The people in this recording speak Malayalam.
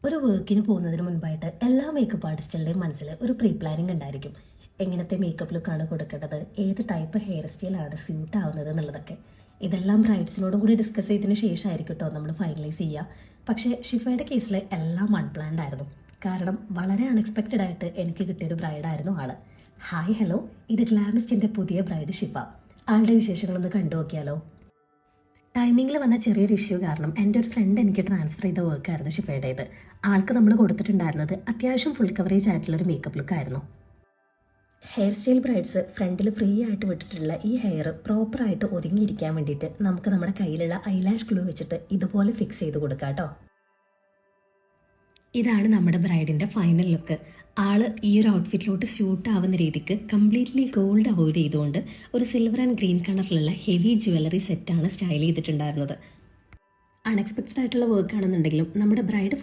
ഒരു വർക്കിന് പോകുന്നതിന് മുൻപായിട്ട് എല്ലാ മേക്കപ്പ് ആർട്ടിസ്റ്റുകളുടെയും മനസ്സിൽ ഒരു പ്രീ പ്ലാനിങ് ഉണ്ടായിരിക്കും. എങ്ങനത്തെ മേക്കപ്പ് ലുക്കാണ് കൊടുക്കേണ്ടത്, ഏത് ടൈപ്പ് ഹെയർ സ്റ്റൈലാണ് സ്യൂട്ട് ആവുന്നത് എന്നുള്ളതൊക്കെ. ഇതെല്ലാം ബ്രൈഡ്സിനോടും കൂടി ഡിസ്കസ് ചെയ്തതിന് ശേഷമായിരിക്കും കേട്ടോ നമ്മൾ ഫൈനലൈസ് ചെയ്യുക. പക്ഷേ ഷിഫയുടെ കേസിൽ എല്ലാം അൺപ്ലാൻഡ് ആയിരുന്നു. കാരണം വളരെ അൺഎക്സ്പെക്റ്റഡ് ആയിട്ട് എനിക്ക് കിട്ടിയൊരു ബ്രൈഡായിരുന്നു ആള്. ഹായ് ഹലോ, ഇത് ഗ്ലാമിസ്റ്റിൻ്റെ പുതിയ ബ്രൈഡ് ഷിഫ. ആളുടെ വിശേഷങ്ങളൊന്ന് കണ്ടു നോക്കിയാലോ. ടൈമിങ്ങിൽ വന്ന ചെറിയൊരു ഇഷ്യൂ കാരണം എൻ്റെ ഒരു ഫ്രണ്ട് എനിക്ക് ട്രാൻസ്ഫർ ചെയ്ത വർക്കായിരുന്നു ഷിഫയുടേത്. ആൾക്ക് നമ്മൾ കൊടുത്തിട്ടുണ്ടായിരുന്നത് അത്യാവശ്യം ഫുൾ കവറേജ് ആയിട്ടുള്ളൊരു മേക്കപ്പ് ലുക്കായിരുന്നു. ഹെയർ സ്റ്റൈൽ ബ്രൈഡ്സ് ഫ്രണ്ടിൽ ഫ്രീ ആയിട്ട് വിട്ടിട്ടുള്ള ഈ ഹെയർ പ്രോപ്പറായിട്ട് ഒതുങ്ങിയിരിക്കാൻ വേണ്ടിയിട്ട് നമുക്ക് നമ്മുടെ കയ്യിലുള്ള ഐലാഷ് ഗ്ലൂ വെച്ചിട്ട് ഇതുപോലെ ഫിക്സ് ചെയ്ത് കൊടുക്കാം കേട്ടോ. ഇതാണ് നമ്മുടെ ബ്രൈഡിൻ്റെ ഫൈനൽ ലുക്ക്. ആള് ഈ ഒരു ഔട്ട്ഫിറ്റിലോട്ട് സ്യൂട്ട് ആവുന്ന രീതിക്ക് കംപ്ലീറ്റ്ലി ഗോൾഡ് അവോയ്ഡ് ചെയ്തുകൊണ്ട് ഒരു സിൽവർ ആൻഡ് ഗ്രീൻ കളറിലുള്ള ഹെവി ജ്വല്ലറി സെറ്റാണ് സ്റ്റൈൽ ചെയ്തിട്ടുണ്ടായിരുന്നത്. അൺഎക്സ്പെക്റ്റഡ് ആയിട്ടുള്ള വർക്ക് ആണെന്നുണ്ടെങ്കിലും നമ്മുടെ ബ്രൈഡ്